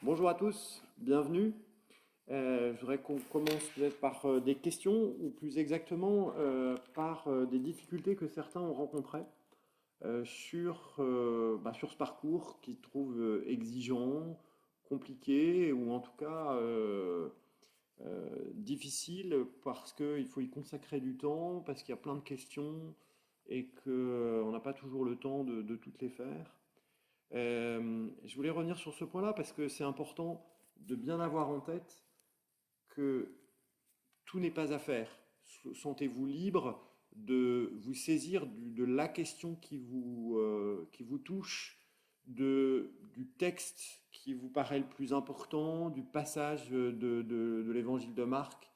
Bonjour à tous, bienvenue. Je voudrais qu'on commence peut-être par des questions, ou plus exactement par des difficultés que certains ont rencontrées sur ce parcours qu'ils trouvent exigeant, compliqué, ou en tout cas difficile parce qu'il faut y consacrer du temps, parce qu'il y a plein de questions et qu'on n'a pas toujours le temps de toutes les faire. Je voulais revenir sur ce point-là parce que c'est important de bien avoir en tête que tout n'est pas à faire. Sentez-vous libre de vous saisir de la question qui vous touche, du texte qui vous paraît le plus important, du passage de l'évangile de Marc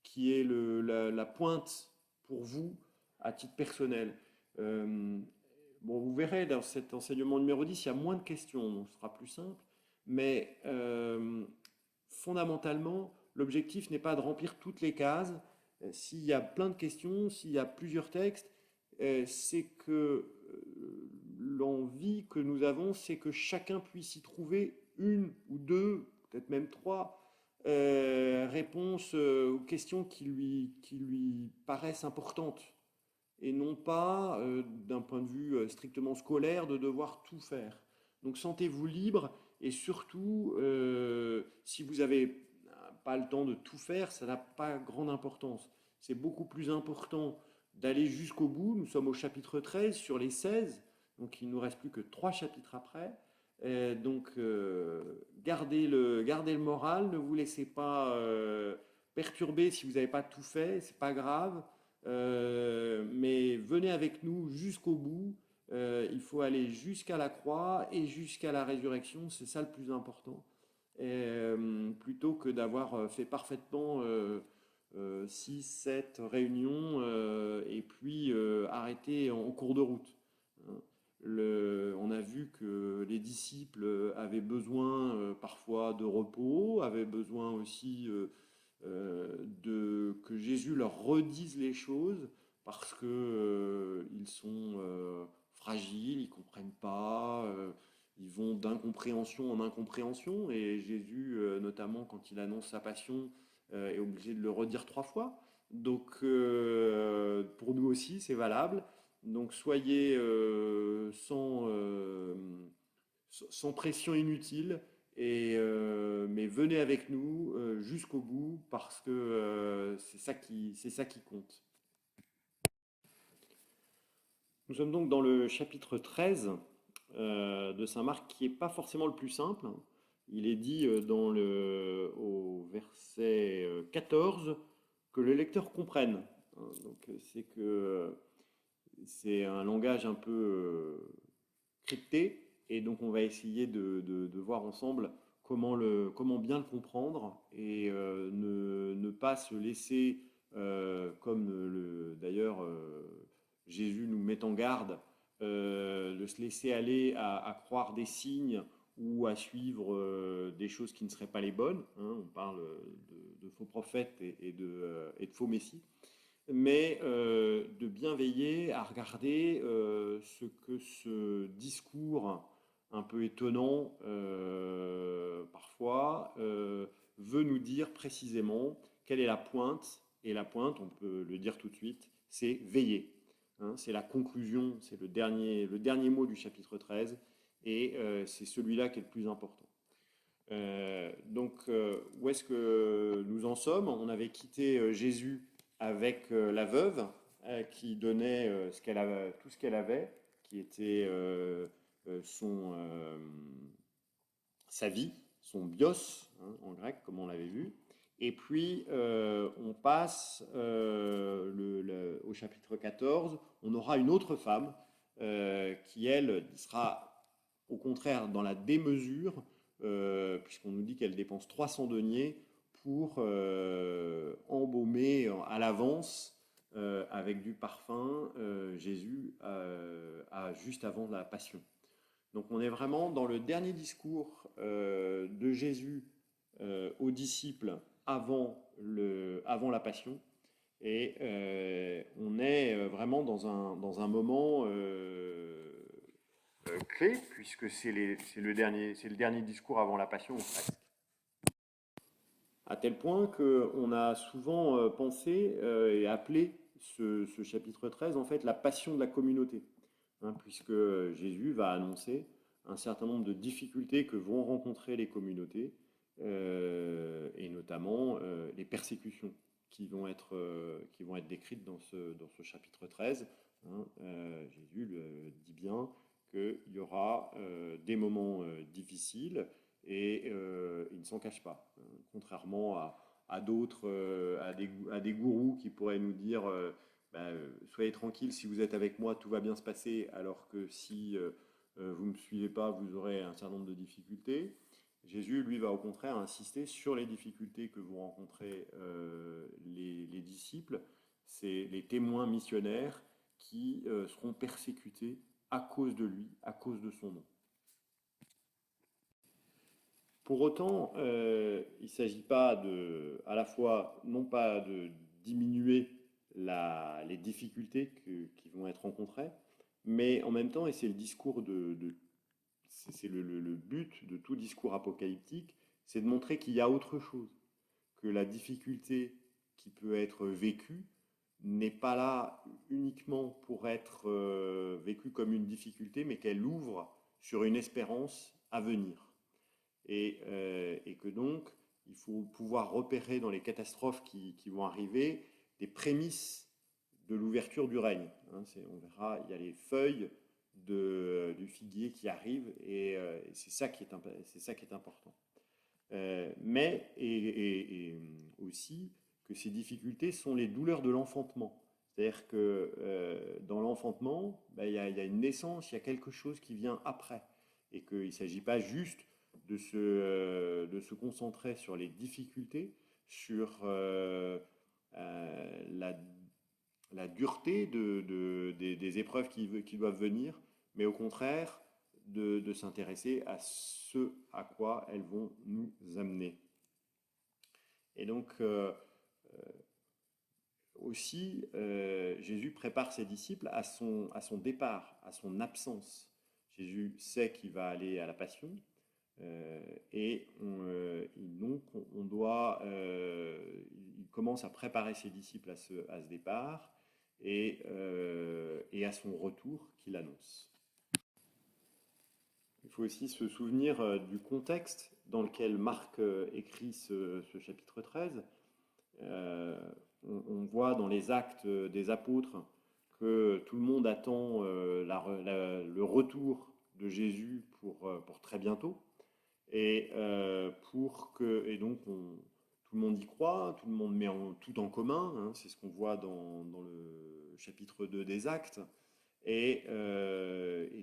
qui est la pointe pour vous à titre personnel. Euh, Bon, vous verrez dans cet enseignement numéro 10, il y a moins de questions, donc ce sera plus simple. Mais fondamentalement, l'objectif n'est pas de remplir toutes les cases. S'il y a plein de questions, s'il y a plusieurs textes, c'est que l'envie que nous avons, c'est que chacun puisse y trouver une ou deux, peut-être même trois réponses aux questions qui lui paraissent importantes et non pas, d'un point de vue strictement scolaire, de devoir tout faire. Donc sentez-vous libre et surtout, si vous n'avez pas le temps de tout faire, ça n'a pas grande importance. C'est beaucoup plus important d'aller jusqu'au bout. Nous sommes au chapitre 13 sur les 16, donc il ne nous reste plus que 3 chapitres après. Gardez le moral, ne vous laissez pas perturber si vous n'avez pas tout fait, c'est pas grave. Mais venez avec nous jusqu'au bout. Il faut aller jusqu'à la croix et jusqu'à la résurrection, c'est ça le plus important. Plutôt que d'avoir fait parfaitement 6, 7 réunions et puis arrêter en cours de route. Hein. On a vu que les disciples avaient besoin parfois de repos, avaient besoin aussi que Jésus leur redise les choses parce que ils sont fragiles, ils comprennent pas, ils vont d'incompréhension en incompréhension et Jésus, notamment quand il annonce sa passion, est obligé de le redire 3 fois. Donc pour nous aussi c'est valable. Donc soyez sans pression inutile, mais venez avec nous jusqu'au bout parce que c'est ça qui compte. Nous sommes donc dans le chapitre 13 de Saint Marc qui n'est pas forcément le plus simple. Il est dit au verset 14 que le lecteur comprenne. Donc c'est un langage un peu crypté et donc on va essayer de voir ensemble comment bien le comprendre et ne pas se laisser, d'ailleurs Jésus nous met en garde, de se laisser aller à croire des signes ou à suivre des choses qui ne seraient pas les bonnes. Hein. On parle de faux prophètes et de faux messies, mais de bien veiller à regarder ce que ce discours un peu étonnant parfois veut nous dire précisément. Quelle est la pointe? Et la pointe, on peut le dire tout de suite, c'est veiller. Hein, c'est la conclusion, c'est le dernier mot du chapitre 13, et c'est celui-là qui est le plus important. Où est-ce que nous en sommes? On avait quitté Jésus avec la veuve qui donnait tout ce qu'elle avait, qui était sa vie, son bios, hein, en grec, comme on l'avait vu. Et puis, on passe au chapitre 14, on aura une autre femme qui, elle, sera au contraire dans la démesure, puisqu'on nous dit qu'elle dépense 300 deniers pour embaumer à l'avance avec du parfum Jésus juste avant la passion. Donc on est vraiment dans le dernier discours de Jésus aux disciples avant la passion. Et on est vraiment dans un moment clé, puisque c'est le dernier discours avant la Passion, ou presque. À tel point qu'on a souvent pensé et appelé ce chapitre 13 en fait la passion de la communauté, hein, puisque Jésus va annoncer un certain nombre de difficultés que vont rencontrer les communautés, et notamment les persécutions qui vont être décrites dans ce chapitre 13. Hein. Jésus dit bien qu'il y aura des moments difficiles, et il ne s'en cache pas. Contrairement à d'autres, à des gourous qui pourraient nous dire soyez tranquille, si vous êtes avec moi, tout va bien se passer, alors que si vous ne me suivez pas, vous aurez un certain nombre de difficultés. Jésus, lui, va au contraire insister sur les difficultés que vont rencontrer les disciples. C'est les témoins missionnaires qui seront persécutés à cause de lui, à cause de son nom. Pour autant, il ne s'agit pas à la fois, non pas de diminuer les difficultés qui vont être rencontrées, mais en même temps, et c'est le discours c'est le but de tout discours apocalyptique, c'est de montrer qu'il y a autre chose, que la difficulté qui peut être vécue n'est pas là uniquement pour être vécue comme une difficulté, mais qu'elle ouvre sur une espérance à venir. Et que donc, il faut pouvoir repérer dans les catastrophes qui vont arriver des prémices de l'ouverture du règne. Hein, on verra, il y a les feuilles du figuier qui arrivent, et c'est ça qui est important. Mais aussi que ces difficultés sont les douleurs de l'enfantement. C'est-à-dire que dans l'enfantement, il y a une naissance, il y a quelque chose qui vient après. Et qu'il ne s'agit pas juste de se concentrer sur les difficultés, sur la dureté des épreuves qui doivent venir, mais au contraire de s'intéresser à ce à quoi elles vont nous amener. Et donc, aussi, Jésus prépare ses disciples à son départ, à son absence. Jésus sait qu'il va aller à la Passion, et donc il commence à préparer ses disciples à ce départ, et à son retour qu'il annonce. Il faut aussi se souvenir du contexte dans lequel Marc écrit ce chapitre 13. On voit dans les actes des apôtres que tout le monde attend le retour de Jésus pour très bientôt. Et donc tout le monde y croit, tout le monde met tout en commun, hein, c'est ce qu'on voit dans le chapitre 2 des Actes. Et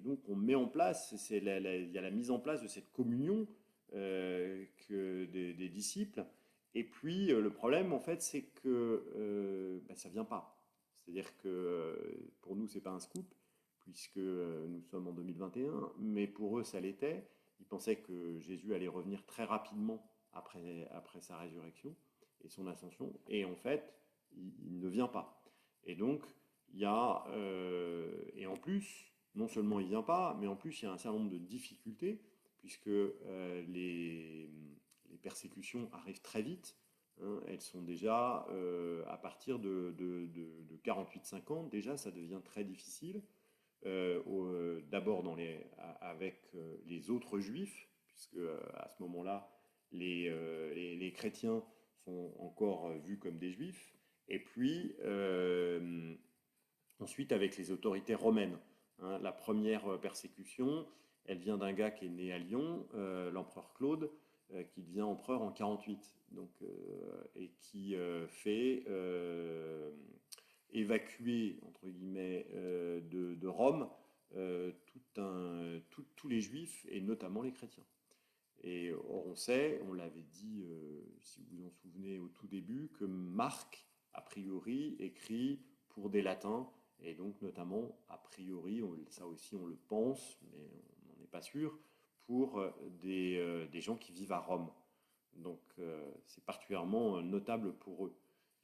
donc on met en place, il y a la mise en place de cette communion des disciples. Et puis le problème en fait, c'est que ça vient pas. C'est-à-dire que pour nous c'est pas un scoop, puisque nous sommes en 2021, mais pour eux ça l'était. Ils pensaient que Jésus allait revenir très rapidement après sa résurrection et son ascension, et en fait il ne vient pas. Et donc il y a, et en plus, non seulement il ne vient pas, mais en plus il y a un certain nombre de difficultés, puisque les persécutions arrivent très vite. Hein, elles sont déjà, à partir de 48-50, déjà ça devient très difficile. D'abord avec les autres juifs, puisque à ce moment-là, les chrétiens sont encore vus comme des juifs, et puis ensuite avec les autorités romaines. Hein, la première persécution, elle vient d'un gars qui est né à Lyon, l'empereur Claude, qui devient empereur en 48, donc, et qui fait évacuer, entre guillemets, de Rome tous les juifs, et notamment les chrétiens. Et or on sait, on l'avait dit, si vous vous en souvenez au tout début, que Marc, a priori, écrit pour des latins, et donc notamment, a priori, ça aussi on le pense, mais on n'en est pas sûr, pour des gens qui vivent à Rome. Donc c'est particulièrement notable pour eux.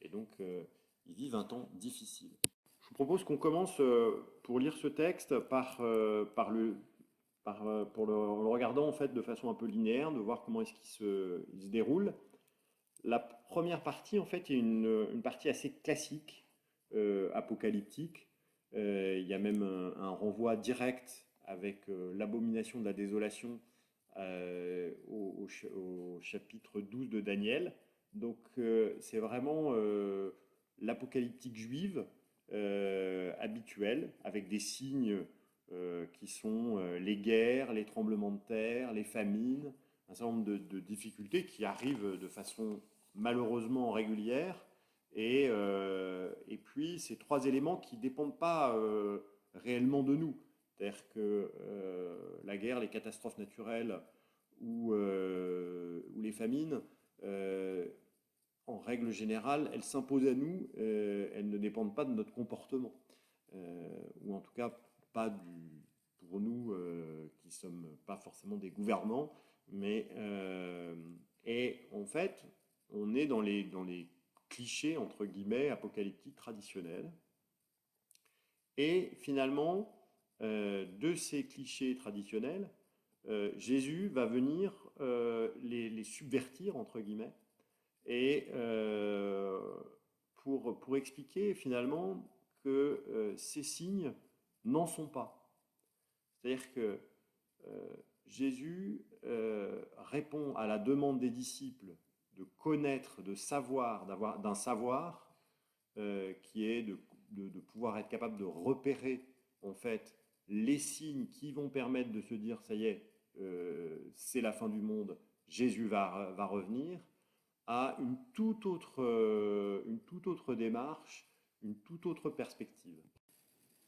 Et donc ils vivent un temps difficile. Je vous propose qu'on commence, pour lire ce texte, par en le regardant en fait de façon un peu linéaire, de voir comment est-ce il se déroule. La première partie, en fait, est une partie assez classique, apocalyptique. Il y a même un renvoi direct avec l'abomination de la désolation au chapitre 12 de Daniel. Donc c'est vraiment l'apocalyptique juive habituelle, avec des signes qui sont les guerres, les tremblements de terre, les famines, un certain nombre de difficultés qui arrivent de façon malheureusement régulière. Et puis ces trois éléments qui ne dépendent pas réellement de nous. C'est-à-dire que la guerre, les catastrophes naturelles ou les famines, euh, en règle générale, elles s'imposent à nous, elles ne dépendent pas de notre comportement. Ou en tout cas pas pour nous qui ne sommes pas forcément des gouvernants, mais et en fait, on est dans les clichés, entre guillemets, apocalyptiques traditionnels. Et finalement, de ces clichés traditionnels, Jésus va venir les subvertir, entre guillemets, et pour expliquer finalement que ces signes n'en sont pas. C'est-à-dire que Jésus répond à la demande des disciples de connaître, de savoir, d'un savoir qui est de pouvoir être capable de repérer en fait les signes qui vont permettre de se dire ça y est, c'est la fin du monde, Jésus va revenir, à une toute autre démarche, une toute autre perspective.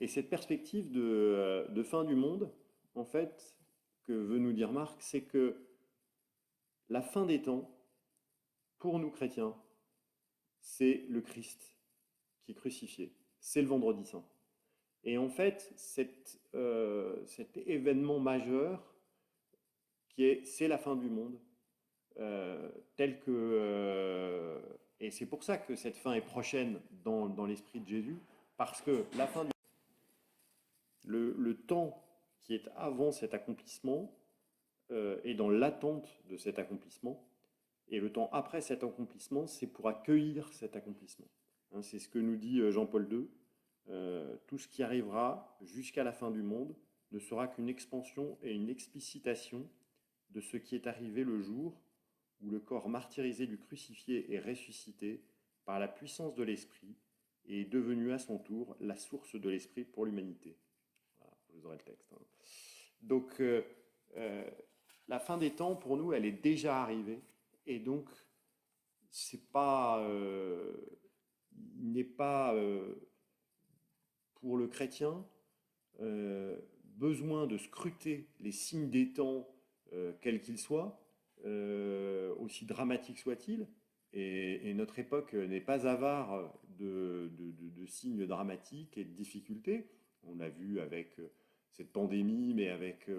Et cette perspective de fin du monde, en fait, que veut nous dire Marc, c'est que la fin des temps, pour nous chrétiens, c'est le Christ qui est crucifié. C'est le vendredi saint. Et en fait, cet événement majeur c'est la fin du monde, tel que et c'est pour ça que cette fin est prochaine dans l'esprit de Jésus, parce que la fin du le temps qui est avant cet accomplissement est dans l'attente de cet accomplissement, et le temps après cet accomplissement, c'est pour accueillir cet accomplissement. Hein, c'est ce que nous dit Jean-Paul II. Tout ce qui arrivera jusqu'à la fin du monde ne sera qu'une expansion et une explicitation de ce qui est arrivé le jour où le corps martyrisé du crucifié est ressuscité par la puissance de l'Esprit et est devenu à son tour la source de l'Esprit pour l'humanité. Voilà, vous aurez le texte. Hein. Donc, la fin des temps, pour nous, elle est déjà arrivée. Et donc, c'est pas, il n'est pas, pour le chrétien, besoin de scruter les signes des temps, quels qu'ils soient, aussi dramatiques soient-ils. Et notre époque n'est pas avare de signes dramatiques et de difficultés. On l'a vu avec cette pandémie, mais avec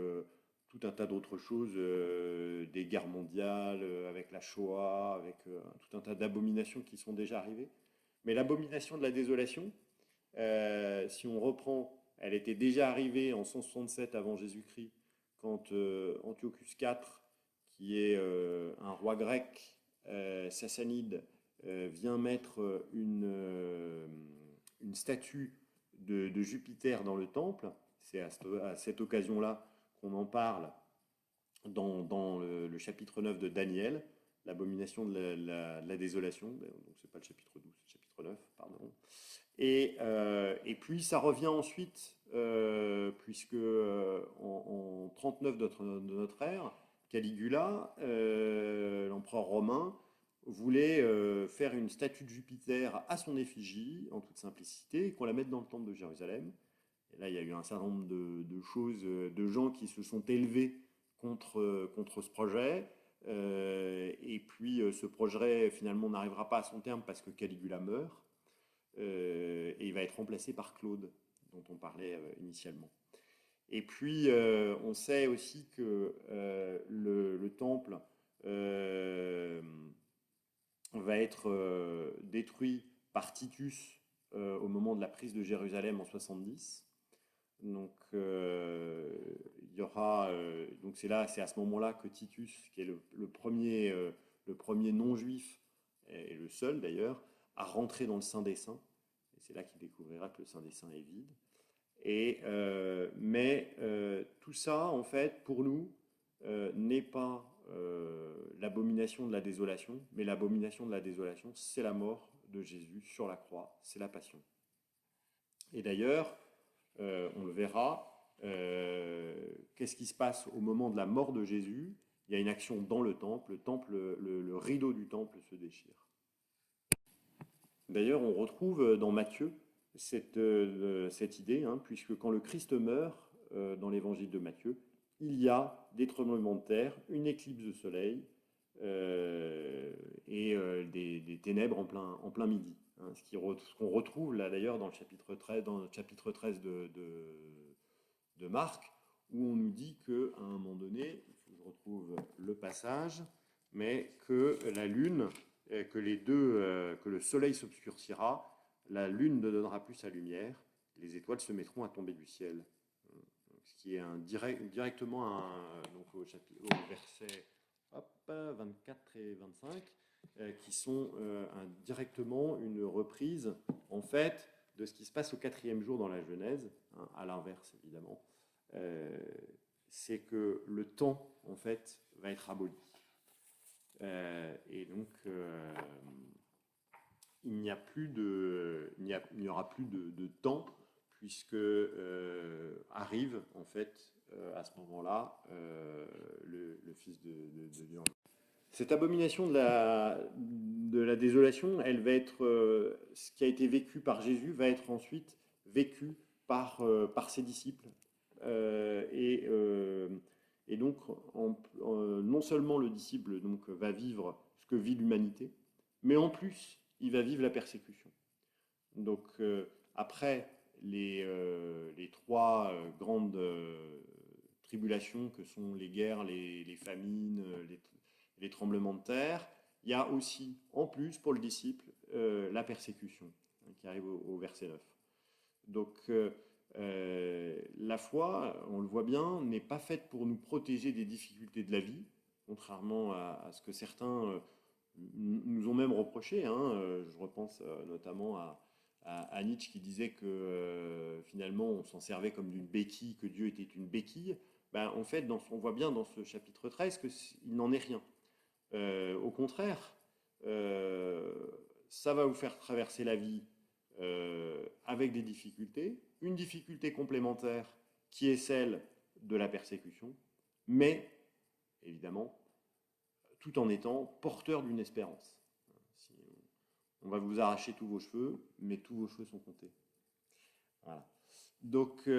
tout un tas d'autres choses, des guerres mondiales, avec la Shoah, avec tout un tas d'abominations qui sont déjà arrivées. Mais l'abomination de la désolation, si on reprend, elle était déjà arrivée en 167 avant Jésus-Christ, quand Antiochus IV, qui est un roi grec sassanide, vient mettre une statue de Jupiter dans le temple. C'est à cette occasion-là qu'on en parle dans le chapitre 9 de Daniel, l'abomination de la désolation. Donc c'est pas le chapitre 12, c'est le chapitre 9, pardon. Et puis ça revient ensuite, puisque en 39 de notre ère, Caligula, l'empereur romain, voulait faire une statue de Jupiter à son effigie, en toute simplicité, et qu'on la mette dans le temple de Jérusalem. Et là, il y a eu un certain nombre de choses, de gens qui se sont élevés contre ce projet. Et puis ce projet finalement n'arrivera pas à son terme parce que Caligula meurt. Et il va être remplacé par Claude, dont on parlait initialement. Et puis, on sait aussi que le temple va être détruit par Titus au moment de la prise de Jérusalem en 70. Donc, il y aura, donc c'est là, c'est à ce moment-là que Titus, qui est le premier non-juif, et le seul d'ailleurs, à rentrer dans le Saint des Saints. Et c'est là qu'il découvrira que le Saint des Saints est vide. Mais tout ça, en fait, pour nous, n'est pas l'abomination de la désolation, mais l'abomination de la désolation, c'est la mort de Jésus sur la croix, c'est la passion. Et d'ailleurs, on le verra, qu'est-ce qui se passe au moment de la mort de Jésus? Il y a une action dans le temple, le rideau du temple se déchire. D'ailleurs, on retrouve dans Matthieu cette idée, hein, puisque quand le Christ meurt, dans l'évangile de Matthieu, il y a des tremblements de terre, une éclipse de soleil et des ténèbres en plein midi. Hein, ce qu'on retrouve là d'ailleurs dans le chapitre 13, de Marc, où on nous dit qu'à un moment donné, il faut que je retrouve le passage, mais que la lune, que le soleil s'obscurcira, la lune ne donnera plus sa lumière, les étoiles se mettront à tomber du ciel. Ce qui est directement donc au verset 24 et 25, qui sont directement une reprise, en fait, de ce qui se passe au 4e jour dans la Genèse, hein, à l'inverse évidemment. C'est que le temps, en fait, va être aboli. Et donc, il n'y aura plus de temps, puisque arrive, en fait, à ce moment-là, le Fils de Dieu. Cette abomination de la désolation, elle va être, ce qui a été vécu par Jésus va être ensuite vécu par ses disciples. Euh, et, euh, et donc, non seulement le disciple donc, va vivre ce que vit l'humanité, mais en plus, il va vivre la persécution. Donc, après les trois grandes tribulations que sont les guerres, les famines, les tremblements de terre, il y a aussi, en plus, pour le disciple, la persécution, hein, qui arrive au verset 9. Donc, la foi, on le voit bien, n'est pas faite pour nous protéger des difficultés de la vie, contrairement à ce que certains nous ont même reproché. Hein. Je repense notamment à Nietzsche qui disait que finalement on s'en servait comme d'une béquille, que Dieu était une béquille. Ben, en fait, on voit bien dans ce chapitre 13 qu'il n'en est rien. Au contraire, ça va vous faire traverser la vie avec des difficultés, une difficulté complémentaire qui est celle de la persécution, mais évidemment, tout en étant porteur d'une espérance. Si on va vous arracher tous vos cheveux, mais tous vos cheveux sont comptés. Voilà. Donc, il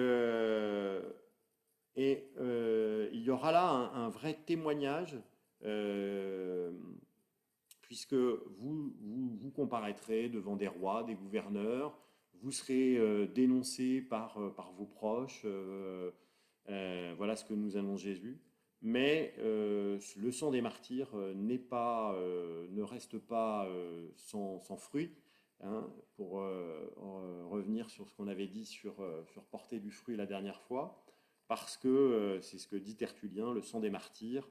y aura là un vrai témoignage, puisque vous comparaîtrez devant des rois, des gouverneurs, vous serez dénoncé par vos proches. Voilà ce que nous annonce Jésus. Mais le sang des martyrs ne reste pas sans fruit. Hein, pour revenir sur ce qu'on avait dit sur porter du fruit la dernière fois, parce que c'est ce que dit Tertullien, le sang des martyrs,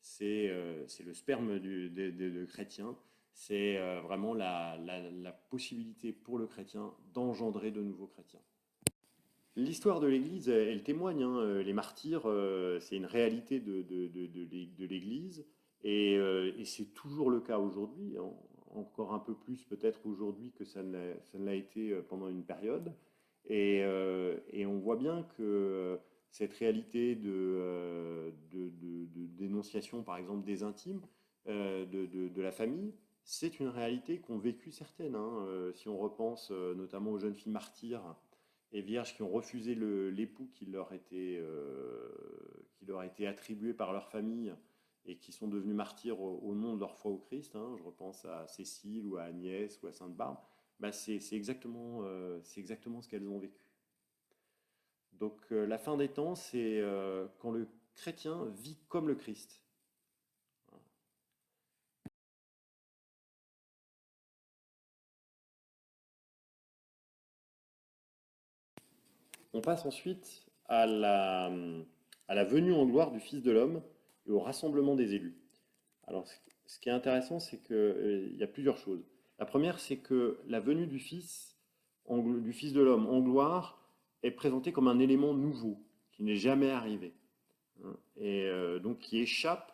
c'est le sperme de chrétiens, c'est vraiment la possibilité pour le chrétien d'engendrer de nouveaux chrétiens. L'histoire de l'Église, elle témoigne, hein, les martyrs, c'est une réalité de l'Église, et c'est toujours le cas aujourd'hui, hein, encore un peu plus peut-être aujourd'hui que ça ne l'a été pendant une période, et on voit bien que cette réalité de dénonciation, par exemple, des intimes, de la famille, c'est une réalité qu'ont vécu certaines. Hein. Si on repense notamment aux jeunes filles martyrs, et vierges qui ont refusé l'époux qui leur a été attribué par leur famille et qui sont devenus martyrs au nom de leur foi au Christ. Hein. Je repense à Cécile ou à Agnès ou à Sainte-Barbe. Bah, c'est exactement ce qu'elles ont vécu. Donc la fin des temps, c'est quand le chrétien vit comme le Christ. On passe ensuite à la venue en gloire du Fils de l'homme et au rassemblement des élus. Alors, ce qui est intéressant, c'est qu'il y a plusieurs choses. La première, c'est que la venue du Fils de l'homme en gloire est présentée comme un élément nouveau, qui n'est jamais arrivé, hein, et donc qui échappe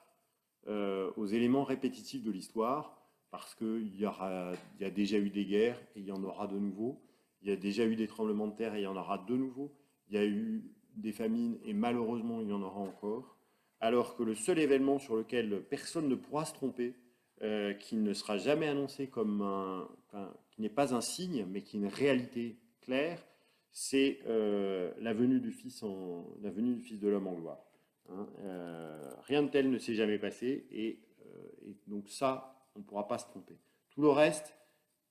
aux éléments répétitifs de l'histoire, parce il y a déjà eu des guerres et il y en aura de nouveau. Il y a déjà eu des tremblements de terre et il y en aura de nouveau. Il y a eu des famines et malheureusement il y en aura encore. Alors que le seul événement sur lequel personne ne pourra se tromper, qui ne sera jamais annoncé comme enfin, qui n'est pas un signe, mais qui est une réalité claire, c'est la venue du Fils de l'homme en gloire. Hein, rien de tel ne s'est jamais passé et donc ça, on ne pourra pas se tromper. Tout le reste,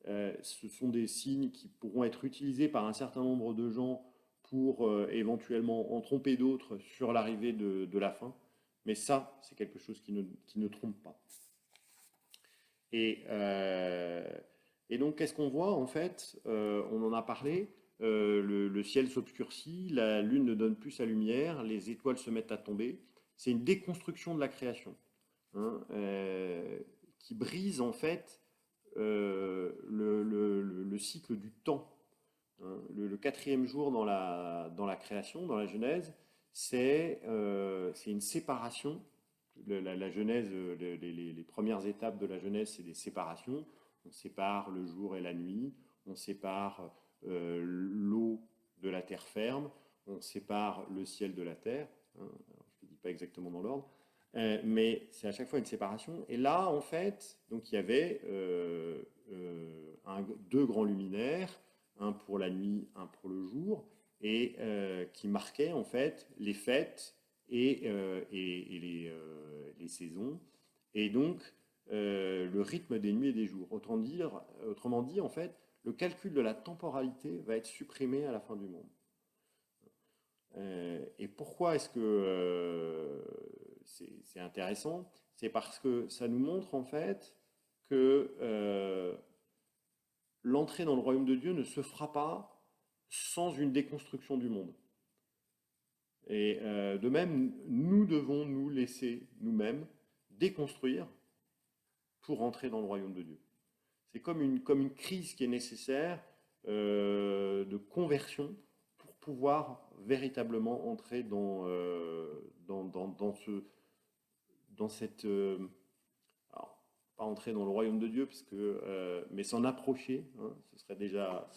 ce sont des signes qui pourront être utilisés par un certain nombre de gens pour éventuellement en tromper d'autres sur l'arrivée de la fin. Mais ça, c'est quelque chose qui ne trompe pas. Et, euh, et donc, qu'est-ce qu'on voit en fait? On en a parlé. Le ciel s'obscurcit, la lune ne donne plus sa lumière, les étoiles se mettent à tomber. C'est une déconstruction de la création, hein, qui brise en fait le cycle du temps, hein. Le quatrième jour dans la création, dans la Genèse, c'est une séparation. La Genèse, les premières étapes de la Genèse, c'est des séparations. On sépare le jour et la nuit, on sépare l'eau de la terre ferme, on sépare le ciel de la terre, hein. Alors, je ne dis pas exactement dans l'ordre, mais c'est à chaque fois une séparation. Et là, en fait, donc il y avait deux grands luminaires, un pour la nuit, un pour le jour, et qui marquaient en fait les fêtes et les saisons, et donc le rythme des nuits et des jours. Autrement dit, en fait, le calcul de la temporalité va être supprimé à la fin du monde. Et pourquoi est-ce que c'est intéressant? C'est parce que ça nous montre en fait que l'entrée dans le royaume de Dieu ne se fera pas sans une déconstruction du monde. Et de même, nous devons nous laisser nous-mêmes déconstruire pour entrer dans le royaume de Dieu. C'est comme une crise qui est nécessaire de conversion pour pouvoir véritablement entrer dans cette... alors, pas entrer dans le royaume de Dieu, mais s'en approcher, hein, ce serait déjà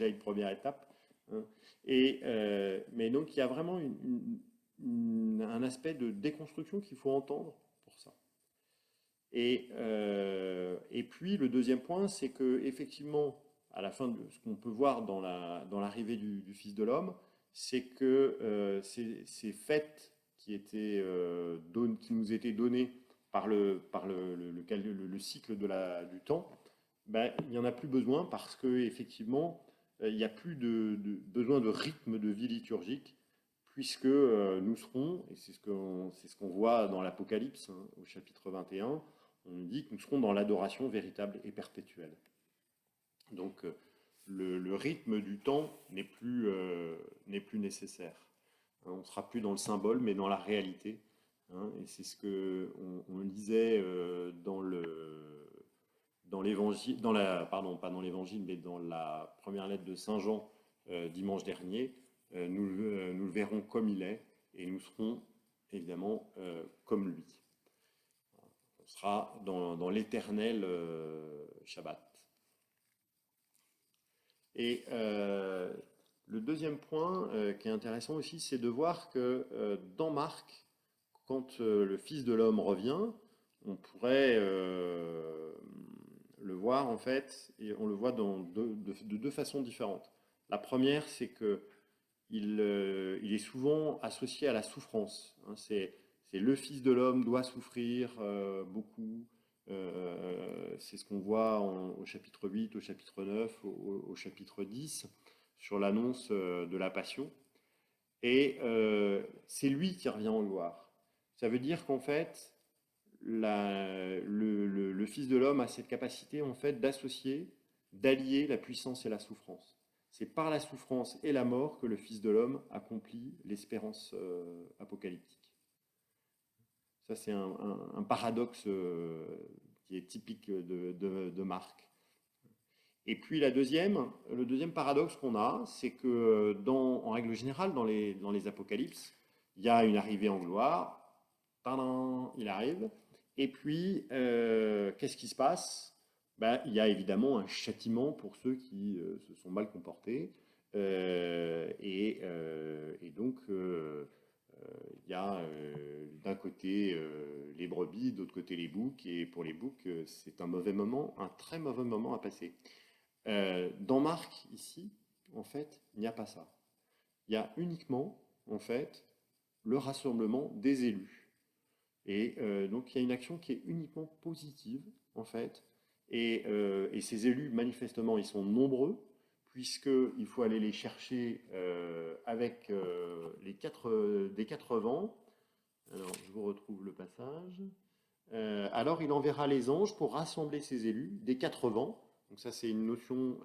une première étape, hein. Mais donc il y a vraiment un aspect de déconstruction qu'il faut entendre pour ça. Et puis le deuxième point, c'est que effectivement, à la fin de ce qu'on peut voir dans l'arrivée du Fils de l'homme, c'est que ces fêtes qui nous étaient données par le cycle du temps, ben, il n'y en a plus besoin parce que effectivement, il n'y a plus besoin de rythme de vie liturgique, puisque nous serons, et c'est ce qu'on voit dans l'Apocalypse, hein, au chapitre 21, on nous dit que nous serons dans l'adoration véritable et perpétuelle. Donc le rythme du temps n'est plus nécessaire. Hein, on ne sera plus dans le symbole, mais dans la réalité. Hein, et c'est ce que on lisait dans l'évangile, pardon, pas dans l'évangile, mais dans la première lettre de Saint Jean dimanche dernier. Nous le verrons comme il est, et nous serons évidemment comme lui. On sera dans l'éternel Shabbat. Et le deuxième point qui est intéressant aussi, c'est de voir que dans Marc, quand le Fils de l'homme revient, on pourrait le voir en fait, et on le voit de deux façons différentes. La première, c'est que il est souvent associé à la souffrance, hein. C'est le Fils de l'homme doit souffrir beaucoup. C'est ce qu'on voit au chapitre 8, au chapitre 9, au chapitre 10, sur l'annonce de la Passion. Et c'est lui qui revient en gloire. Ça veut dire qu'en fait, le Fils de l'homme a cette capacité en fait d'associer, d'allier la puissance et la souffrance. c'est par la souffrance et la mort que le Fils de l'homme accomplit l'espérance apocalyptique. Ça, c'est un paradoxe qui est typique de Marc. Et puis le deuxième paradoxe qu'on a, c'est que en règle générale, dans les apocalypses, il y a une arrivée en gloire, tadam, il arrive, et puis qu'est-ce qui se passe? Ben, il y a évidemment un châtiment pour ceux qui se sont mal comportés, et donc il y a d'un côté les brebis, d'autre côté les boucs, et pour les boucs, c'est un mauvais moment, un très mauvais moment à passer. Dans Marc, ici, en fait, il n'y a pas ça. Il y a uniquement, en fait, le rassemblement des élus. Et donc, il y a une action qui est uniquement positive, en fait. Et ces élus, manifestement, ils sont nombreux, puisqu'il faut aller les chercher avec des quatre vents. Alors, je vous retrouve le passage. Alors il enverra les anges pour rassembler ses élus des quatre vents. Donc ça c'est une notion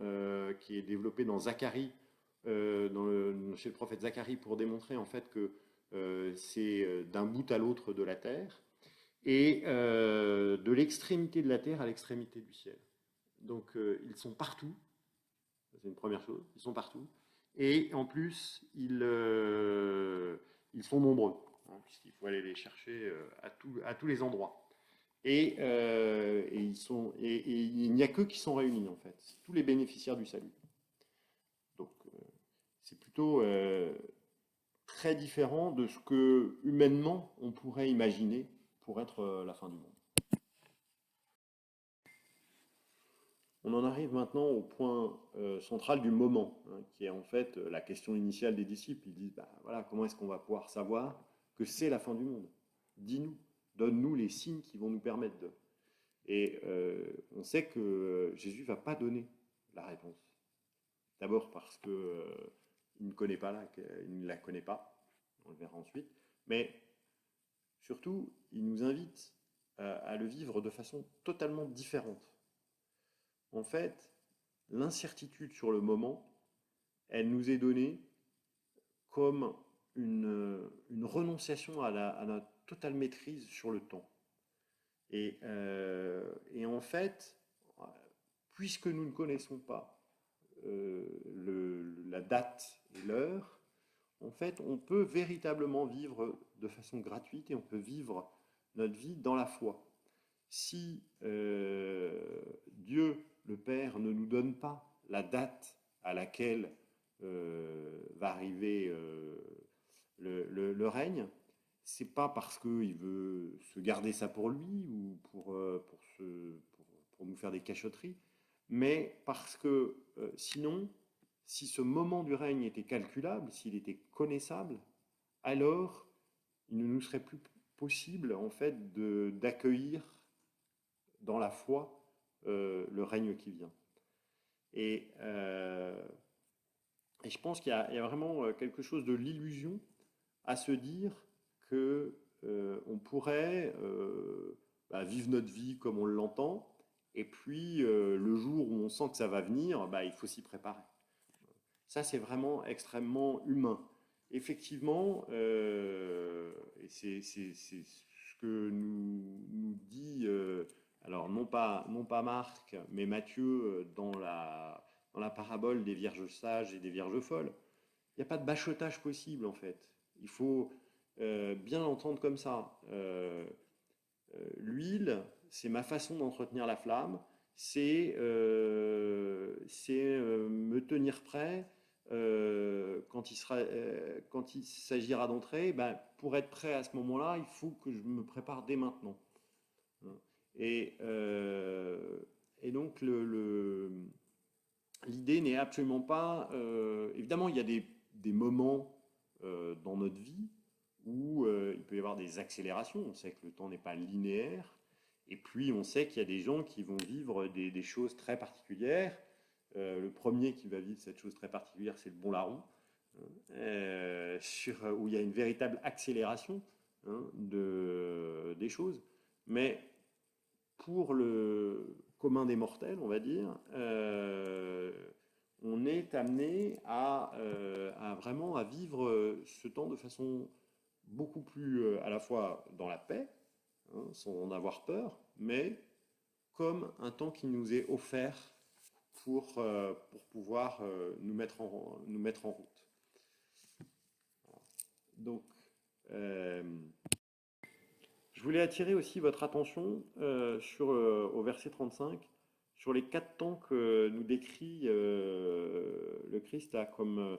qui est développée dans Zacharie, chez le prophète Zacharie pour démontrer en fait que c'est d'un bout à l'autre de la terre et de l'extrémité de la terre à l'extrémité du ciel. Donc ils sont partout, c'est une première chose, ils sont partout. Et en plus ils sont nombreux, hein, puisqu'il faut aller les chercher à tous les endroits. Et il n'y a qu'eux qui sont réunis, en fait. C'est tous les bénéficiaires du salut. Donc, c'est plutôt très différent de ce que, humainement, on pourrait imaginer pour être la fin du monde. On en arrive maintenant au point central du moment, hein, qui est en fait la question initiale des disciples. Ils disent, bah, voilà, comment est-ce qu'on va pouvoir savoir que c'est la fin du monde? Dis-nous, donne-nous les signes qui vont nous permettre de... Et on sait que Jésus ne va pas donner la réponse. D'abord parce qu'il ne connaît pas il ne la connaît pas, on le verra ensuite, mais surtout, il nous invite à le vivre de façon totalement différente. En fait, l'incertitude sur le moment, elle nous est donnée comme une renonciation à la totale maîtrise sur le temps. Et en fait, puisque nous ne connaissons pas la date et l'heure, en fait, on peut véritablement vivre de façon gratuite et on peut vivre notre vie dans la foi. Si Dieu, le Père, ne nous donne pas la date à laquelle va arriver le règne, c'est pas parce qu'il veut se garder ça pour lui ou pour nous faire des cachotteries, mais parce que sinon, si ce moment du règne était calculable, s'il était connaissable, alors il ne nous serait plus possible en fait d'accueillir dans la foi le règne qui vient. Et, euh, et je pense qu'il y a vraiment quelque chose de l'illusion à se dire que on pourrait vivre notre vie comme on l'entend, et puis le jour où on sent que ça va venir, il faut s'y préparer. Ça, c'est vraiment extrêmement humain. Effectivement, et c'est ce que nous dit, alors non pas Marc, mais Matthieu dans la parabole des vierges sages et des vierges folles. Il n'y a pas de bachotage possible en fait. Il faut bien l'entendre comme ça. L'huile, c'est ma façon d'entretenir la flamme, c'est me tenir prêt quand il s'agira d'entrer. Pour être prêt à ce moment-là, il faut que je me prépare dès maintenant. Et, euh, et donc l'idée n'est absolument pas... évidemment, il y a des moments dans notre vie où il peut y avoir des accélérations. On sait que le temps n'est pas linéaire. Et puis, on sait qu'il y a des gens qui vont vivre des choses très particulières. Le premier qui va vivre cette chose très particulière, c'est le bon larron, où il y a une véritable accélération, hein, des choses. Mais pour le commun des mortels, on va dire, on est amené à vraiment à vivre ce temps de façon beaucoup plus à la fois dans la paix, hein, sans en avoir peur, mais comme un temps qui nous est offert pour pouvoir nous mettre en route. Donc, euh, je voulais attirer aussi votre attention au verset 35, sur les quatre temps que nous décrit le Christ là, comme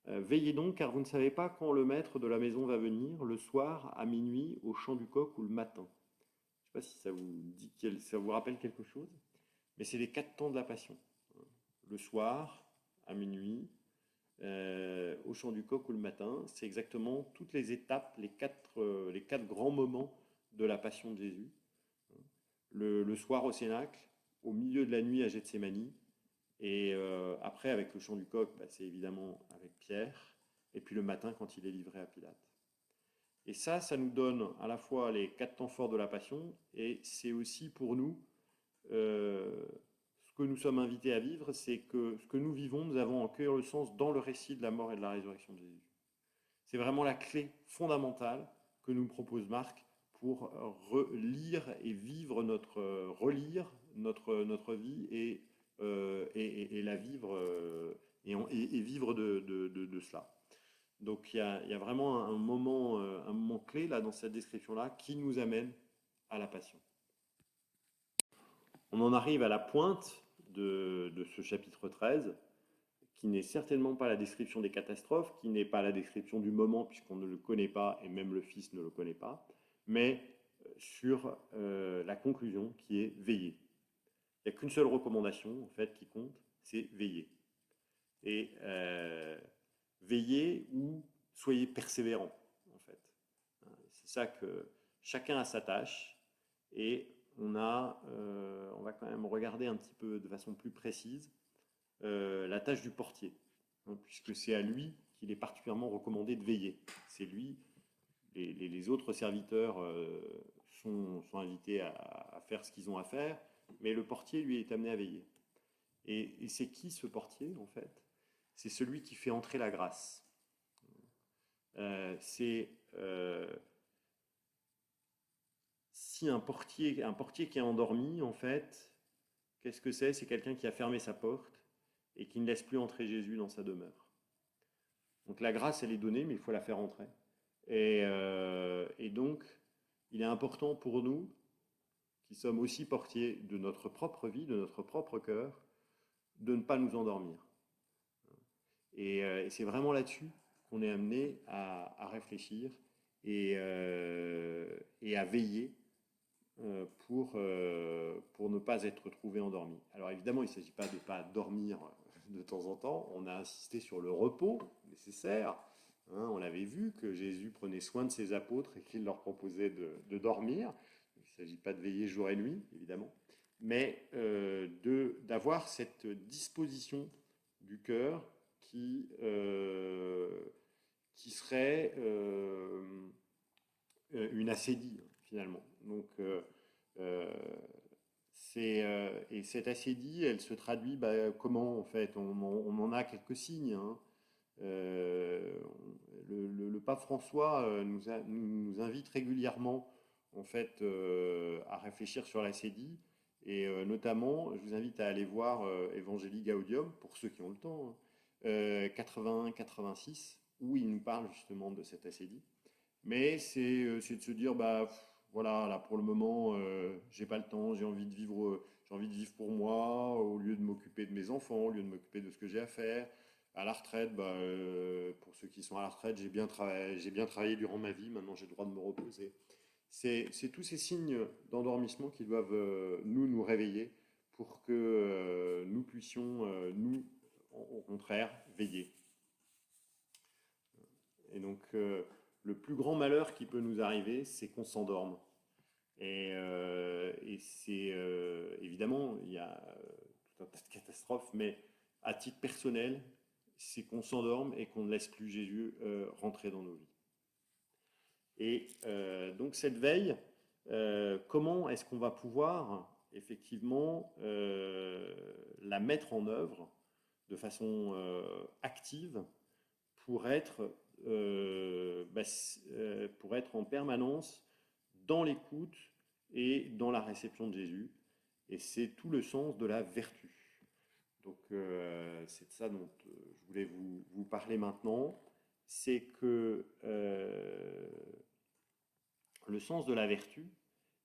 veillez donc, car vous ne savez pas quand le maître de la maison va venir, le soir, à minuit, au chant du coq ou le matin. Je ne sais pas si ça vous dit, ça vous rappelle quelque chose, mais c'est les quatre temps de la passion. Le soir, à minuit, au chant du coq ou le matin, c'est exactement toutes les étapes, les quatre grands moments de la passion de Jésus. Le soir au Cénacle, au milieu de la nuit à Gethsémani, et après avec le chant du coq, bah, c'est évidemment avec Pierre, et puis le matin quand il est livré à Pilate. Et ça nous donne à la fois les quatre temps forts de la passion, et c'est aussi pour nous ce que nous sommes invités à vivre, c'est que ce que nous vivons, nous avons en cœur le sens dans le récit de la mort et de la résurrection de Jésus. C'est vraiment la clé fondamentale que nous propose Marc pour relire et vivre relire notre vie et la vivre et vivre de cela. Donc il y a vraiment un moment clé là dans cette description-là qui nous amène à la passion. On en arrive à la pointe de ce chapitre 13, qui n'est certainement pas la description des catastrophes, qui n'est pas la description du moment, puisqu'on ne le connaît pas, et même le Fils ne le connaît pas, mais sur la conclusion qui est veiller. Il n'y a qu'une seule recommandation, en fait, qui compte, c'est veiller. Et veiller ou soyez persévérants, en fait. C'est ça que chacun a sa tâche, et on va quand même regarder un petit peu de façon plus précise la tâche du portier, hein, puisque c'est à lui qu'il est particulièrement recommandé de veiller. C'est lui, les autres serviteurs sont invités à faire ce qu'ils ont à faire, mais le portier, lui, est amené à veiller. Et c'est qui ce portier, en fait? C'est celui qui fait entrer la grâce. C'est si un portier qui est endormi, en fait, qu'est-ce que c'est? C'est quelqu'un qui a fermé sa porte et qui ne laisse plus entrer Jésus dans sa demeure. Donc la grâce, elle est donnée, mais il faut la faire entrer. Et donc, il est important pour nous, qui sommes aussi portiers de notre propre vie, de notre propre cœur, de ne pas nous endormir. Et c'est vraiment là-dessus qu'on est amené à réfléchir et à veiller pour ne pas être trouvé endormi. Alors évidemment, il ne s'agit pas de ne pas dormir de temps en temps. On a insisté sur le repos nécessaire. Hein, on avait vu que Jésus prenait soin de ses apôtres et qu'il leur proposait de dormir. Il ne s'agit pas de veiller jour et nuit, évidemment, mais d'avoir cette disposition du cœur qui serait une acédie, finalement. Donc, et cette acédie, elle se traduit comment en fait on en a quelques signes. Hein. Euh, le pape François nous invite régulièrement en fait à réfléchir sur l'acédie et notamment je vous invite à aller voir Evangelii Gaudium pour ceux qui ont le temps, hein, 81-86 où il nous parle justement de cette acédie. Mais c'est de se dire, bah voilà, là pour le moment, j'ai pas le temps, j'ai envie de vivre pour moi, au lieu de m'occuper de mes enfants, au lieu de m'occuper de ce que j'ai à faire. À la retraite, pour ceux qui sont à la retraite, j'ai bien travaillé durant ma vie, maintenant j'ai le droit de me reposer. C'est tous ces signes d'endormissement qui doivent nous réveiller pour que nous puissions, au contraire, veiller. Et donc, le plus grand malheur qui peut nous arriver, c'est qu'on s'endorme. Et c'est évidemment, il y a tout un tas de catastrophes, mais à titre personnel, c'est qu'on s'endorme et qu'on ne laisse plus Jésus rentrer dans nos vies. Et donc cette veille, comment est-ce qu'on va pouvoir effectivement la mettre en œuvre de façon active pour être, pour être en permanence dans l'écoute et dans la réception de Jésus. Et c'est tout le sens de la vertu. Donc c'est de ça dont je voulais vous parler maintenant. C'est que le sens de la vertu,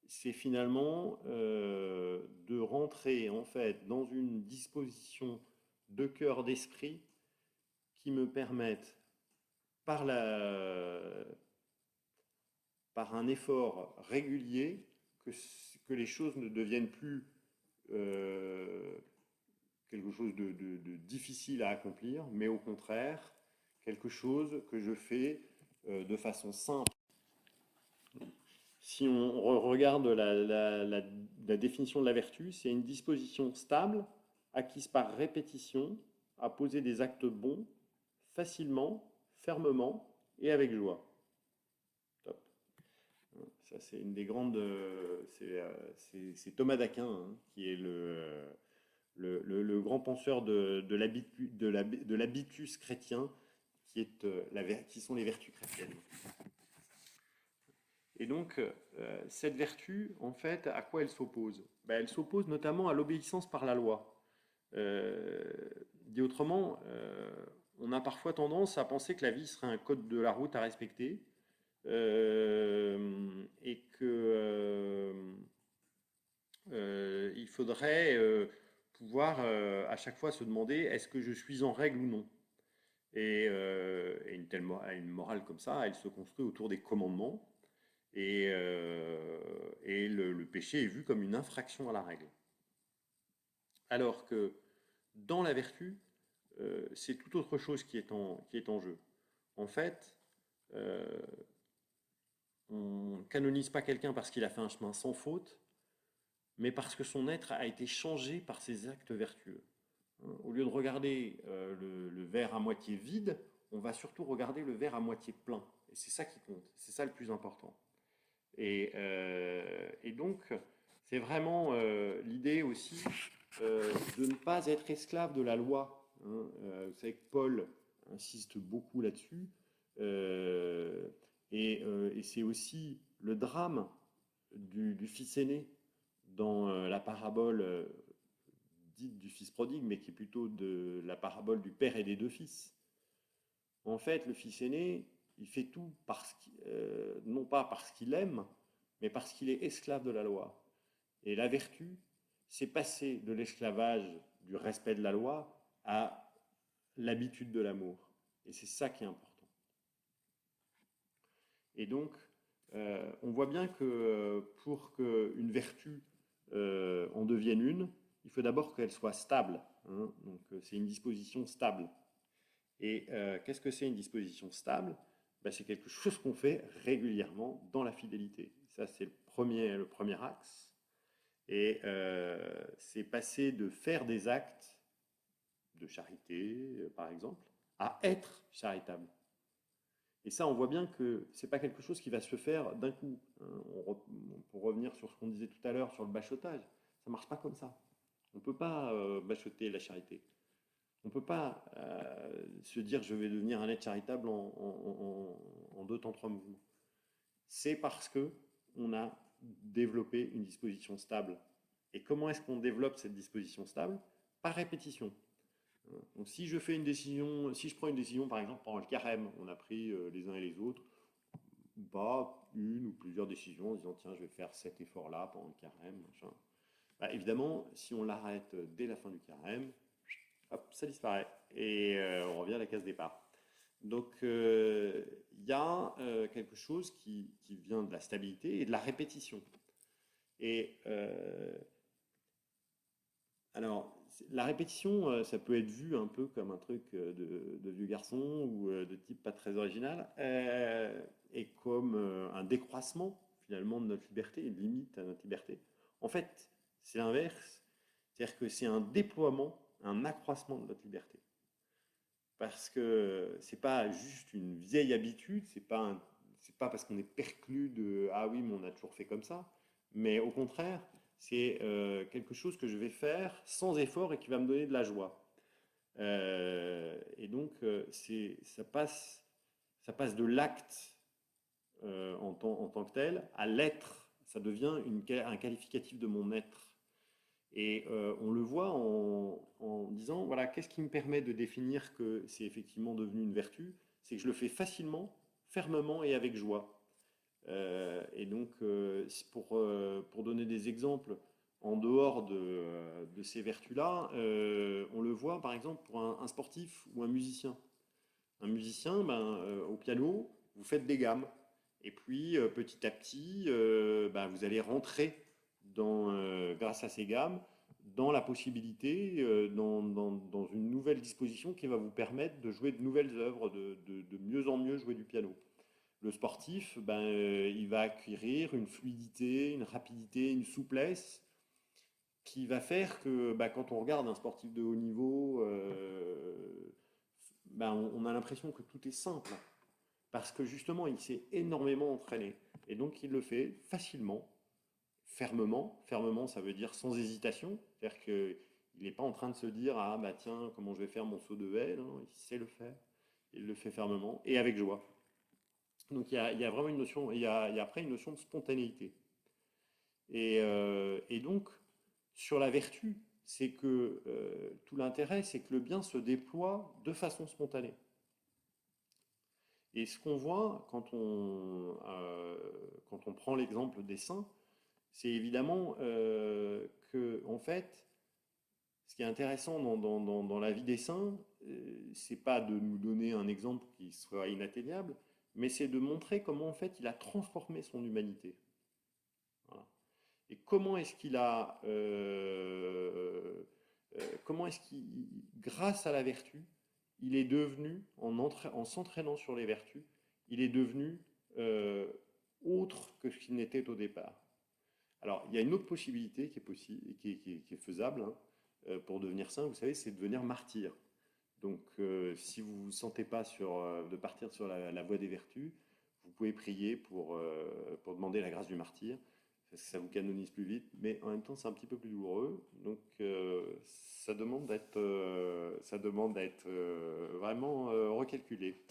c'est finalement de rentrer en fait dans une disposition de cœur, d'esprit qui me permette par, par un effort régulier que les choses ne deviennent plus euh, quelque chose de difficile à accomplir, mais au contraire quelque chose que je fais de façon simple. Si on regarde la définition de la vertu, c'est une disposition stable, acquise par répétition, à poser des actes bons, facilement, fermement et avec joie. Top. Ça, c'est une des grandes. C'est Thomas d'Aquin, hein, qui est le grand penseur de l'habitus chrétien, qui, est, qui sont les vertus chrétiennes. Et donc, cette vertu, en fait, à quoi elle s'oppose? Ben, elle s'oppose notamment à l'obéissance par la loi. Dit autrement, on a parfois tendance à penser que la vie serait un code de la route à respecter et que il faudrait pouvoir à chaque fois se demander est-ce que je suis en règle ou non. Et une morale comme ça, elle se construit autour des commandements. Et le péché est vu comme une infraction à la règle. Alors que dans la vertu, c'est tout autre chose qui est en jeu. En fait, on ne canonise pas quelqu'un parce qu'il a fait un chemin sans faute, mais parce que son être a été changé par ses actes vertueux. Au lieu de regarder le verre à moitié vide, on va surtout regarder le verre à moitié plein. Et c'est ça qui compte, c'est ça le plus important. Et donc, c'est vraiment l'idée aussi de ne pas être esclave de la loi. Hein. Vous savez que Paul insiste beaucoup là-dessus. Et c'est aussi le drame du fils aîné dans la parabole dite du fils prodigue, mais qui est plutôt de la parabole du père et des deux fils. En fait, le fils aîné, il fait tout non pas parce qu'il aime, mais parce qu'il est esclave de la loi. Et la vertu, c'est passer de l'esclavage, du respect de la loi, à l'habitude de l'amour. Et c'est ça qui est important. Et donc, on voit bien que pour qu'une vertu en devienne une, il faut d'abord qu'elle soit stable. Hein. Donc, c'est une disposition stable. Et qu'est-ce que c'est une disposition stable? Ben, c'est quelque chose qu'on fait régulièrement dans la fidélité. Ça, c'est le premier axe. Et c'est passer de faire des actes de charité, par exemple, à être charitable. Et ça, on voit bien que ce n'est pas quelque chose qui va se faire d'un coup. Pour revenir sur ce qu'on disait tout à l'heure sur le bachotage, ça ne marche pas comme ça. On ne peut pas bachoter la charité. On ne peut pas se dire je vais devenir un être charitable en 2 temps, 3 mouvements. C'est parce que on a développé une disposition stable. Et comment est-ce qu'on développe cette disposition stable? Par répétition. Donc si je fais une décision, si je prends une décision par exemple pendant le carême, on a pris les uns et les autres, ou pas une ou plusieurs décisions en disant tiens je vais faire cet effort-là pendant le carême, machin. Bah, évidemment, si on l'arrête dès la fin du carême, hop, ça disparaît et on revient à la case départ. Donc il y a quelque chose qui vient de la stabilité et de la répétition. Et alors, la répétition, ça peut être vu un peu comme un truc de vieux garçon ou de type pas très original, et comme un décroissement finalement de notre liberté, une limite à notre liberté. En fait, c'est l'inverse, c'est-à-dire que c'est un déploiement, un accroissement de notre liberté. Parce que c'est pas juste une vieille habitude, c'est pas parce qu'on est perclus de ah oui, mais on a toujours fait comme ça, mais au contraire, c'est quelque chose que je vais faire sans effort et qui va me donner de la joie. Et donc, ça passe de l'acte en tant que tel à l'être. Ça devient un qualificatif de mon être. Et on le voit en disant, voilà, qu'est-ce qui me permet de définir que c'est effectivement devenu une vertu? C'est que je le fais facilement, fermement et avec joie. Et donc, pour donner des exemples, en dehors de ces vertus-là, on le voit par exemple pour un sportif ou un musicien. Un musicien, ben, au piano, vous faites des gammes. Et puis, petit à petit, ben, vous allez rentrer grâce à ces gammes dans la possibilité, dans une nouvelle disposition qui va vous permettre de jouer de nouvelles œuvres, de mieux en mieux jouer du piano. Le sportif, ben, il va acquérir une fluidité, une rapidité, une souplesse qui va faire que ben, quand on regarde un sportif de haut niveau, ben, on a l'impression que tout est simple parce que justement il s'est énormément entraîné et donc il le fait facilement, fermement. Fermement, ça veut dire sans hésitation, c'est-à-dire qu'il n'est pas en train de se dire ah bah tiens comment je vais faire mon saut de haie, non, il sait le faire, il le fait fermement et avec joie. Donc il y a vraiment une notion, il y a après une notion de spontanéité. Et donc, sur la vertu, c'est que tout l'intérêt, c'est que le bien se déploie de façon spontanée. Et ce qu'on voit quand on prend l'exemple des saints, c'est évidemment que, en fait, ce qui est intéressant dans la vie des saints, c'est pas de nous donner un exemple qui soit inatteignable, mais c'est de montrer comment, en fait, il a transformé son humanité. Voilà. Et comment est-ce qu'il a, comment est-ce qu'il, grâce à la vertu, il est devenu, en s'entraînant sur les vertus, il est devenu euh, autre que ce qu'il n'était au départ. Alors, il y a une autre possibilité qui est, qui est faisable hein, pour devenir saint, vous savez, c'est de devenir martyr. Donc, si vous ne vous sentez pas de partir sur la voie des vertus, vous pouvez prier pour demander la grâce du martyr parce que ça vous canonise plus vite, mais en même temps c'est un petit peu plus douloureux, donc ça demande d'être vraiment recalculé.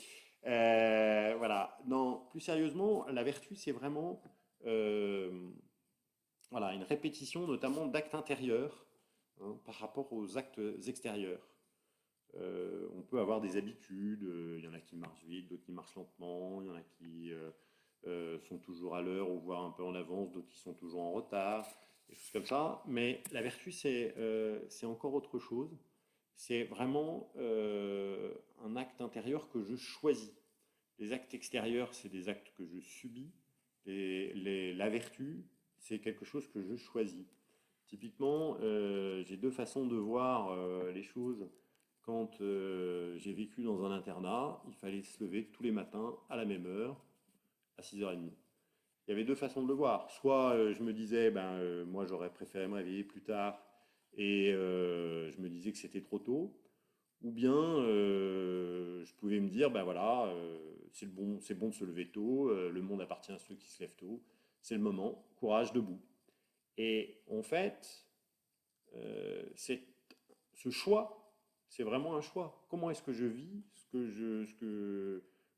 Voilà. Non, plus sérieusement, la vertu c'est vraiment euh, voilà, une répétition notamment d'actes intérieurs hein, par rapport aux actes extérieurs. On peut avoir des habitudes, il y en a qui marchent vite, d'autres qui marchent lentement, il y en a qui sont toujours à l'heure ou voire un peu en avance, d'autres qui sont toujours en retard, des choses comme ça. Mais la vertu, c'est encore autre chose. C'est vraiment un acte intérieur que je choisis. Les actes extérieurs, c'est des actes que je subis. La vertu, c'est quelque chose que je choisis. Typiquement, j'ai deux façons de voir les choses. Quand j'ai vécu dans un internat, il fallait se lever tous les matins à la même heure, à 6h30. Il y avait deux façons de le voir. Soit je me disais, ben, moi j'aurais préféré me réveiller plus tard et je me disais que c'était trop tôt. Ou bien je pouvais me dire, ben voilà, c'est bon de se lever tôt, le monde appartient à ceux qui se lèvent tôt, c'est le moment, courage, debout. Et en fait, c'est ce choix, c'est vraiment un choix. Comment est-ce que je vis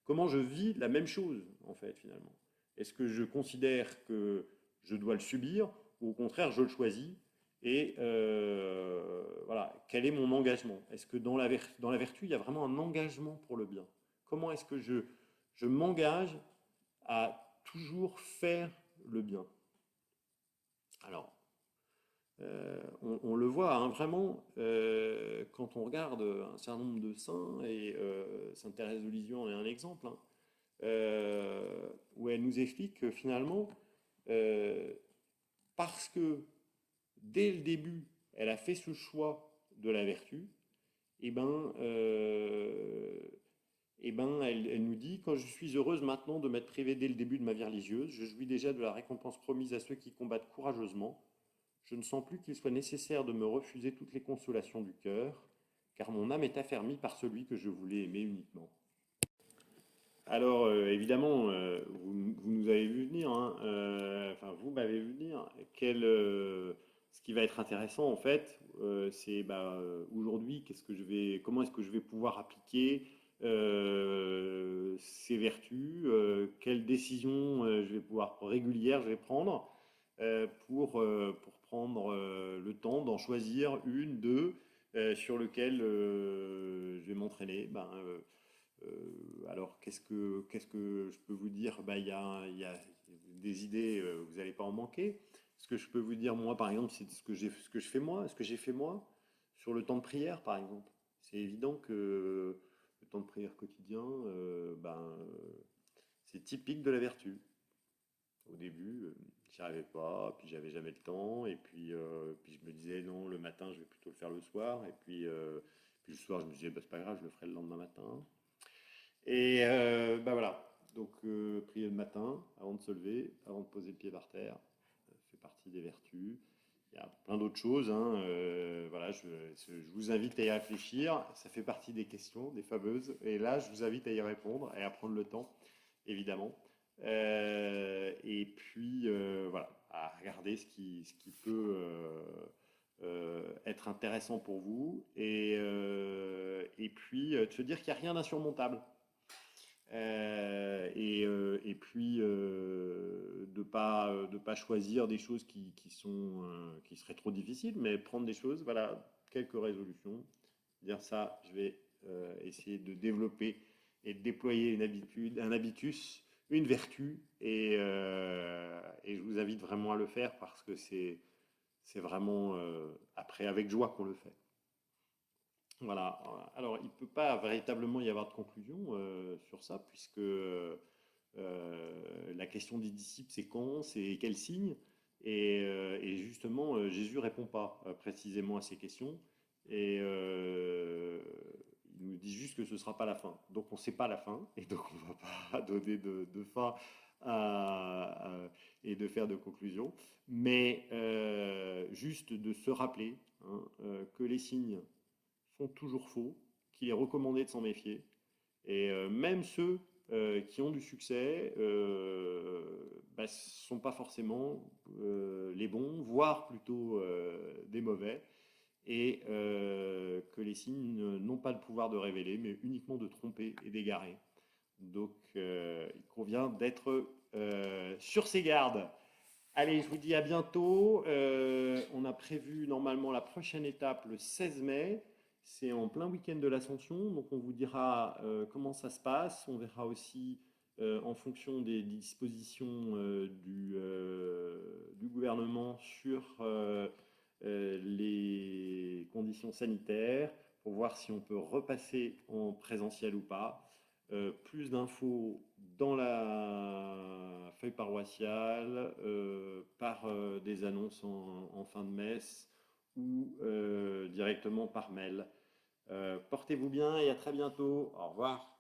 comment je vis la même chose, en fait, finalement? Est-ce que je considère que je dois le subir ou au contraire, je le choisis? Et voilà, quel est mon engagement? Est-ce que dans la vertu, il y a vraiment un engagement pour le bien? Comment est-ce que je m'engage à toujours faire le bien? Alors, on le voit hein, vraiment quand on regarde un certain nombre de saints, et Sainte Thérèse de Lisieux en est un exemple, hein, où elle nous explique que finalement, euh, parce que dès le début, elle a fait ce choix de la vertu, et ben, elle nous dit, quand je suis heureuse maintenant de m'être privée dès le début de ma vie religieuse, je jouis déjà de la récompense promise à ceux qui combattent courageusement. Je ne sens plus qu'il soit nécessaire de me refuser toutes les consolations du cœur, car mon âme est affermie par celui que je voulais aimer uniquement. Alors, évidemment, vous nous avez vu venir, hein, enfin, vous m'avez vu venir. Ce qui va être intéressant, en fait, c'est aujourd'hui, comment est-ce que je vais pouvoir appliquer ces vertus, quelles décisions je vais pouvoir régulières je vais prendre pour prendre le temps d'en choisir une, deux, sur lequel je vais m'entraîner. Alors, qu'est-ce que je peux vous dire? Il y a des idées, vous n'allez pas en manquer. Ce que je peux vous dire, moi, par exemple, c'est ce que je fais moi, ce que j'ai fait moi, sur le temps de prière, par exemple. C'est évident que le temps de prière quotidien, c'est typique de la vertu. Au début, j'y arrivais pas, puis j'avais jamais le temps, et puis je me disais non, le matin, je vais plutôt le faire le soir, et puis le soir, je me disais, bah, c'est pas grave, je le ferai le lendemain matin. Et voilà. Donc, prier le matin, avant de se lever, avant de poser le pied par terre, ça fait partie des vertus. Il y a plein d'autres choses, hein. Voilà, je vous invite à y réfléchir. Ça fait partie des questions, des fameuses. Et là, je vous invite à y répondre et à prendre le temps, évidemment. Et puis, voilà, à regarder ce qui peut être intéressant pour vous. Et puis, de se dire qu'il n'y a rien d'insurmontable. Et puis de pas choisir des choses qui seraient trop difficiles, mais prendre des choses, voilà, quelques résolutions, dire ça, je vais essayer de développer et de déployer une habitude, un habitus, une vertu, et je vous invite vraiment à le faire parce que c'est vraiment après avec joie qu'on le fait. Voilà. Alors, il ne peut pas véritablement y avoir de conclusion sur ça, puisque la question des disciples, c'est quand, c'est quel signe. Et justement, Jésus répond pas précisément à ces questions. Et il nous dit juste que ce ne sera pas la fin. Donc, on ne sait pas la fin, et donc on ne va pas donner de fin et de faire de conclusion. Mais juste de se rappeler, hein, que les signes sont toujours faux, qu'il est recommandé de s'en méfier. Et même ceux qui ont du succès ne sont pas forcément les bons, voire plutôt des mauvais, et que les signes n'ont pas le pouvoir de révéler, mais uniquement de tromper et d'égarer. Donc il convient d'être sur ses gardes. Allez, je vous dis à bientôt. On a prévu normalement la prochaine étape le 16 mai. C'est en plein week-end de l'Ascension, donc on vous dira comment ça se passe. On verra aussi en fonction des dispositions du gouvernement sur les conditions sanitaires, pour voir si on peut repasser en présentiel ou pas. Plus d'infos dans la feuille paroissiale, par des annonces en fin de messe ou directement par mail. Portez-vous bien et à très bientôt. Au revoir.